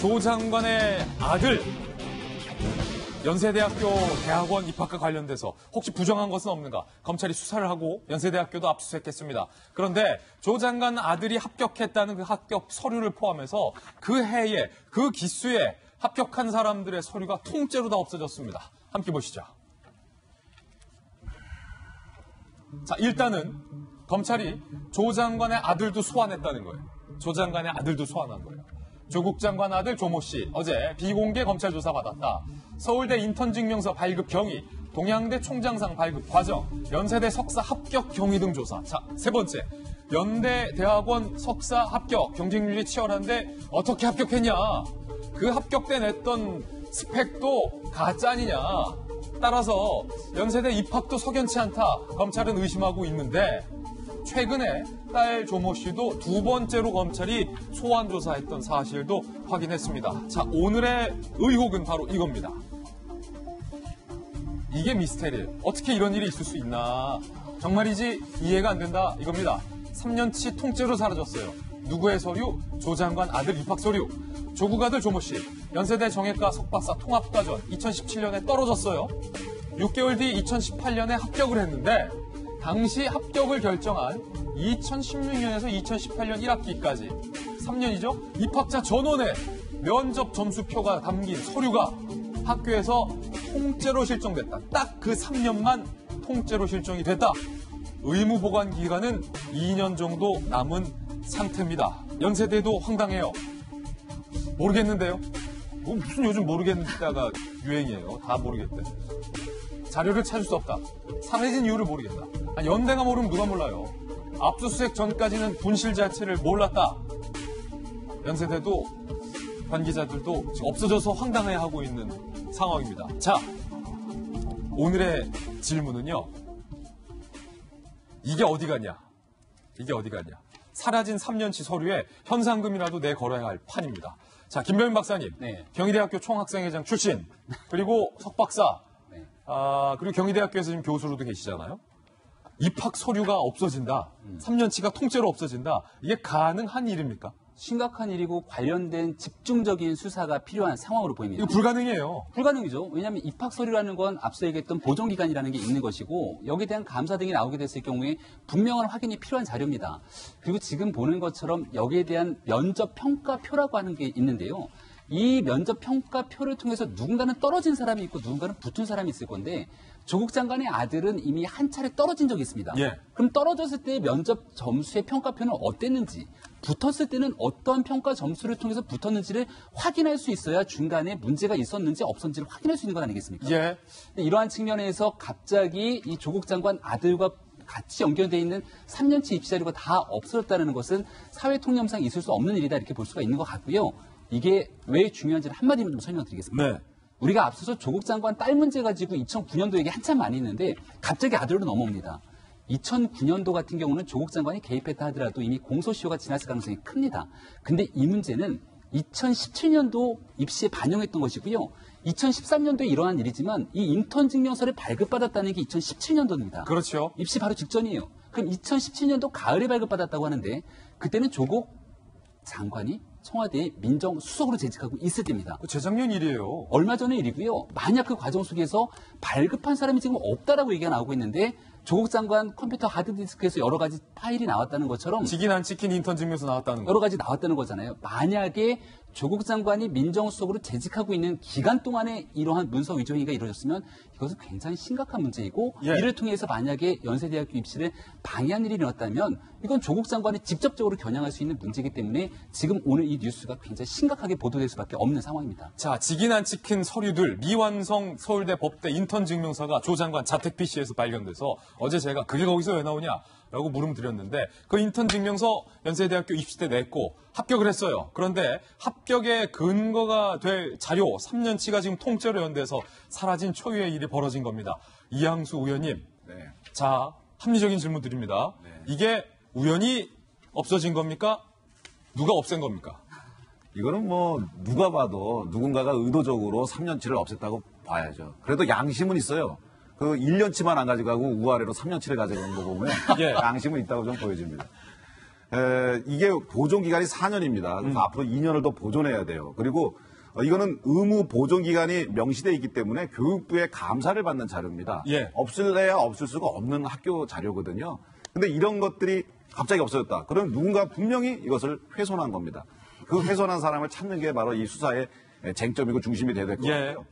조 장관의 아들 연세대학교 대학원 입학과 관련돼서 혹시 부정한 것은 없는가? 검찰이 수사를 하고 연세대학교도 압수수색했습니다. 그런데 조 장관 아들이 합격했다는 그 합격 서류를 포함해서 그 해에 그 기수에 합격한 사람들의 서류가 통째로 다 없어졌습니다. 함께 보시죠. 자, 일단은 검찰이 조 장관의 아들도 소환했다는 거예요. 조 장관의 아들도 소환한 거예요. 조국 장관 아들 조모 씨 어제 비공개 검찰 조사 받았다. 서울대 인턴 증명서 발급 경위, 동양대 총장상 발급 과정, 연세대 석사 합격 경위 등 조사. 자, 세 번째. 연대 대학원 석사 합격 경쟁률이 치열한데 어떻게 합격했냐? 그 합격때 냈던 스펙도 가짜 아니냐? 따라서 연세대 입학도 석연치 않다. 검찰은 의심하고 있는데 최근에 딸 조모 씨도 두 번째로 검찰이 소환 조사했던 사실도 확인했습니다. 자, 오늘의 의혹은 바로 이겁니다. 이게 미스테리예요. 어떻게 이런 일이 있을 수 있나? 정말이지 이해가 안 된다 이겁니다. 3년치 통째로 사라졌어요. 누구의 서류? 조 장관 아들 입학 서류. 조국 아들 조모 씨, 연세대 정외과 석박사 통합과정 2017년에 떨어졌어요. 6개월 뒤 2018년에 합격을 했는데 당시 합격을 결정한 2016년에서 2018년 1학기까지 3년이죠. 입학자 전원의 면접 점수표가 담긴 서류가 학교에서 통째로 실종됐다. 딱 그 3년만 통째로 실종이 됐다. 의무 보관 기간은 2년 정도 남은 상태입니다. 연세대도 황당해요. 모르겠는데요. 뭐 무슨 요즘 모르겠다가 유행이에요. 다 모르겠대. 자료를 찾을 수 없다. 사라진 이유를 모르겠다. 연대가 모르면 누가 몰라요. 압수수색 전까지는 분실 자체를 몰랐다. 연세대도 관계자들도 지금 없어져서 황당해하고 있는 상황입니다. 자, 오늘의 질문은요. 이게 어디 갔냐? 이게 어디 갔냐? 사라진 3년치 서류에 현상금이라도 내걸어야 할 판입니다. 자, 김병민 박사님, 네. 경희대학교 총학생회장 출신, 그리고 석박사, 네. 그리고 경희대학교에서 지금 교수로도 계시잖아요. 입학 서류가 없어진다. 3년치가 통째로 없어진다. 이게 가능한 일입니까? 심각한 일이고 관련된 집중적인 수사가 필요한 상황으로 보입니다. 이거 불가능해요. 불가능이죠. 왜냐하면 입학 서류라는 건 앞서 얘기했던 보존기간이라는 게 있는 것이고 여기에 대한 감사 등이 나오게 됐을 경우에 분명한 확인이 필요한 자료입니다. 그리고 지금 보는 것처럼 여기에 대한 면접 평가표라고 하는 게 있는데요. 이 면접 평가표를 통해서 누군가는 떨어진 사람이 있고 누군가는 붙은 사람이 있을 건데 조국 장관의 아들은 이미 한 차례 떨어진 적이 있습니다. 예. 그럼 떨어졌을 때 면접 점수의 평가표는 어땠는지, 붙었을 때는 어떠한 평가 점수를 통해서 붙었는지를 확인할 수 있어야 중간에 문제가 있었는지 없었는지를 확인할 수 있는 건 아니겠습니까? 예. 이러한 측면에서 갑자기 이 조국 장관 아들과 같이 연결되어 있는 3년치 입시 자료가 다 없어졌다는 것은 사회 통념상 있을 수 없는 일이다 이렇게 볼 수가 있는 것 같고요. 이게 왜 중요한지를 한마디만 좀 설명드리겠습니다. 네. 우리가 앞서서 조국 장관 딸 문제 가지고 2009년도 얘기 한참 많이 했는데 갑자기 아들로 넘어옵니다. 2009년도 같은 경우는 조국 장관이 개입했다 하더라도 이미 공소시효가 지났을 가능성이 큽니다. 근데 이 문제는 2017년도 입시에 반영했던 것이고요. 2013년도에 일어난 일이지만 이 인턴 증명서를 발급받았다는 게 2017년도입니다. 그렇죠. 입시 바로 직전이에요. 그럼 2017년도 가을에 발급받았다고 하는데 그때는 조국 장관이 청와대에 민정수석으로 재직하고 있을 때입니다. 재작년 일이에요. 얼마 전의 일이고요. 만약 그 과정 속에서 발급한 사람이 지금 없다라고 얘기가 나오고 있는데 조국 장관 컴퓨터 하드디스크에서 여러 가지 파일이 나왔다는 것처럼 찍힌 안 찍힌 인턴 증명서 나왔다는 거. 여러 가지 나왔다는 거잖아요. 만약에 조국 장관이 민정수석으로 재직하고 있는 기간 동안에 이러한 문서 위조 행위가 이루어졌으면 이것은 굉장히 심각한 문제이고 예. 이를 통해서 만약에 연세대학교 입시를 방해한 일이 일어났다면 이건 조국 장관이 직접적으로 겨냥할 수 있는 문제이기 때문에 지금 오늘 이 뉴스가 굉장히 심각하게 보도될 수밖에 없는 상황입니다. 자, 찍힌 안 찍힌 서류들 미완성 서울대 법대 인턴 증명서가 조 장관 자택 PC에서 발견돼서 어제 제가 그게 거기서 왜 나오냐? 라고 물음 드렸는데 그 인턴 증명서 연세대학교 입시 때 냈고 합격을 했어요. 그런데 합격의 근거가 될 자료 3년치가 지금 통째로 연대해서 사라진 초유의 일이 벌어진 겁니다. 이항수 의원님. 네. 자, 합리적인 질문 드립니다. 네. 이게 우연히 없어진 겁니까? 누가 없앤 겁니까? 이거는 뭐 누가 봐도 누군가가 의도적으로 3년치를 없앴다고 봐야죠. 그래도 양심은 있어요. 그 1년치만 안 가져가고 우아래로 3년치를 가져가는 거 보면 예. 양심은 있다고 좀 보여집니다. 이게 보존 기간이 4년입니다. 그래서 앞으로 2년을 더 보존해야 돼요. 그리고 이거는 의무 보존 기간이 명시되어 있기 때문에 교육부의 감사를 받는 자료입니다. 예. 없을래야 없을 수가 없는 학교 자료거든요. 근데 이런 것들이 갑자기 없어졌다. 그럼 누군가 분명히 이것을 훼손한 겁니다. 그 훼손한 사람을 찾는 게 바로 이 수사의 쟁점이고 중심이 돼야 될 것 예. 같아요.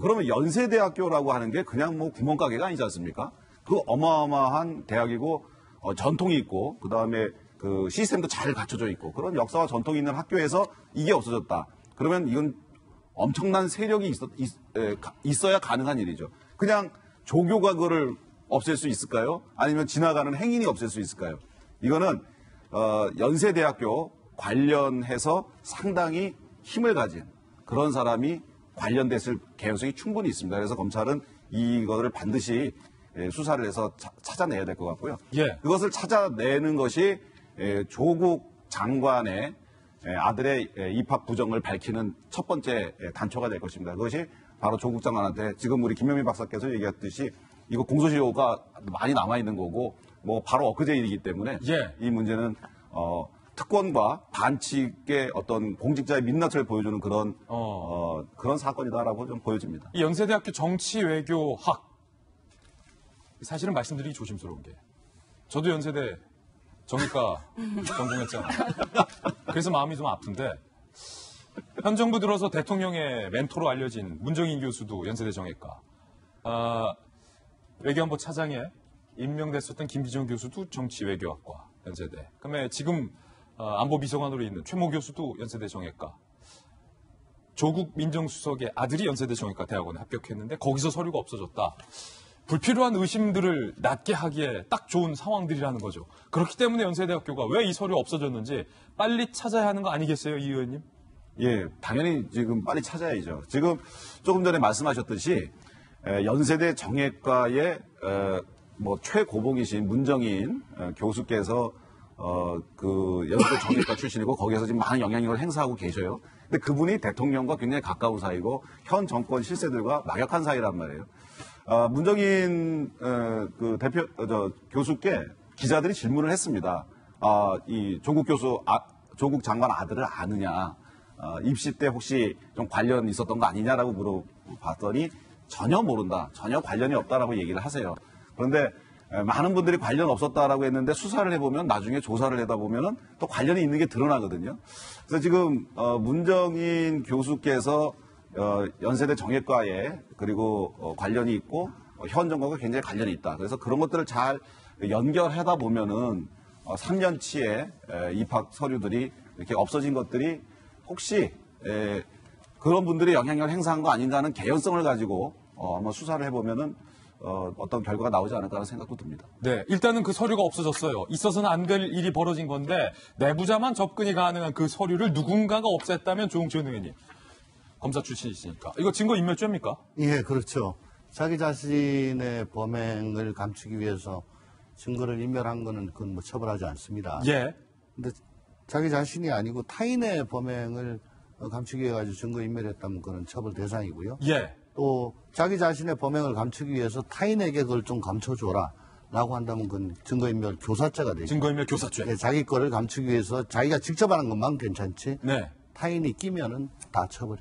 그러면 연세대학교라고 하는 게 그냥 뭐 구멍가게가 아니지 않습니까? 그 어마어마한 대학이고 전통이 있고 그다음에 그 시스템도 잘 갖춰져 있고 그런 역사와 전통이 있는 학교에서 이게 없어졌다. 그러면 이건 엄청난 세력이 있어야 가능한 일이죠. 그냥 조교가 그거를 없앨 수 있을까요? 아니면 지나가는 행인이 없앨 수 있을까요? 이거는 연세대학교 관련해서 상당히 힘을 가진 그런 사람이 관련됐을 개연성이 충분히 있습니다. 그래서 검찰은 이거를 반드시 수사를 해서 찾아내야 될 것 같고요. 예. 그것을 찾아내는 것이 조국 장관의 아들의 입학 부정을 밝히는 첫 번째 단초가 될 것입니다. 그것이 바로 조국 장관한테 지금 우리 김명민 박사께서 얘기했듯이 이거 공소시효가 많이 남아있는 거고 뭐 바로 엊그제 일이기 때문에 예. 이 문제는 특권과 반칙의 어떤 공직자의 민낯을 보여주는 그런 그런 사건이다라고 좀 보여집니다. 이 연세대학교 정치외교학 사실은 말씀드리기 조심스러운 게 저도 연세대 정의과 전공했잖아요. 그래서 마음이 좀 아픈데 현 정부 들어서 대통령의 멘토로 알려진 문정인 교수도 연세대 정의과 외교안보 차장에 임명됐었던 김기정 교수도 정치외교학과 연세대 그다음에 지금 안보비서관으로 있는 최모 교수도 연세대 정의과 조국 민정수석의 아들이 연세대 정의과 대학원에 합격했는데 거기서 서류가 없어졌다. 불필요한 의심들을 낳게 하기에 딱 좋은 상황들이라는 거죠. 그렇기 때문에 연세대학교가 왜 이 서류 없어졌는지 빨리 찾아야 하는 거 아니겠어요, 이 의원님? 예, 당연히 지금 빨리 찾아야죠. 지금 조금 전에 말씀하셨듯이 연세대 정예과의 뭐 최고봉이신 문정인 교수께서 그 연세대 정예과 출신이고 거기에서 지금 많은 영향력을 행사하고 계셔요. 근데 그분이 대통령과 굉장히 가까운 사이고 현 정권 실세들과 막역한 사이란 말이에요. 문정인 그 대표 교수께 기자들이 질문을 했습니다. 이 조국 교수 조국 장관 아들을 아느냐? 입시 때 혹시 좀 관련 있었던 거 아니냐라고 물어봤더니 전혀 모른다. 전혀 관련이 없다라고 얘기를 하세요. 그런데 많은 분들이 관련 없었다라고 했는데 수사를 해보면 나중에 조사를 하다 보면은 또 관련이 있는 게 드러나거든요. 그래서 지금 문정인 교수께서 연세대 정예과에 그리고 관련이 있고 현 정권과 굉장히 관련이 있다. 그래서 그런 것들을 잘 연결하다 보면은 3년치의 입학 서류들이 이렇게 없어진 것들이 혹시 그런 분들이 영향력을 행사한 거 아닌가 하는 개연성을 가지고 한번 수사를 해보면은 어떤 결과가 나오지 않을까라는 생각도 듭니다. 네, 일단은 그 서류가 없어졌어요. 있어서는 안 될 일이 벌어진 건데 내부자만 접근이 가능한 그 서류를 누군가가 없앴다면 조홍천 의원님. 검사 출신이시니까. 이거 증거인멸죄입니까? 예, 그렇죠. 자기 자신의 범행을 감추기 위해서 증거를 인멸한 거는 그건 뭐 처벌하지 않습니다. 예. 근데 자기 자신이 아니고 타인의 범행을 감추기 위해 가지고 증거 인멸했다면 그건 처벌 대상이고요. 예. 또 자기 자신의 범행을 감추기 위해서 타인에게 그걸 좀 감춰줘라 라고 한다면 그건 증거인멸 교사죄가 되죠. 증거인멸 교사죄. 예, 자기 거를 감추기 위해서 자기가 직접 하는 것만 괜찮지 네. 타인이 끼면은 다 처벌이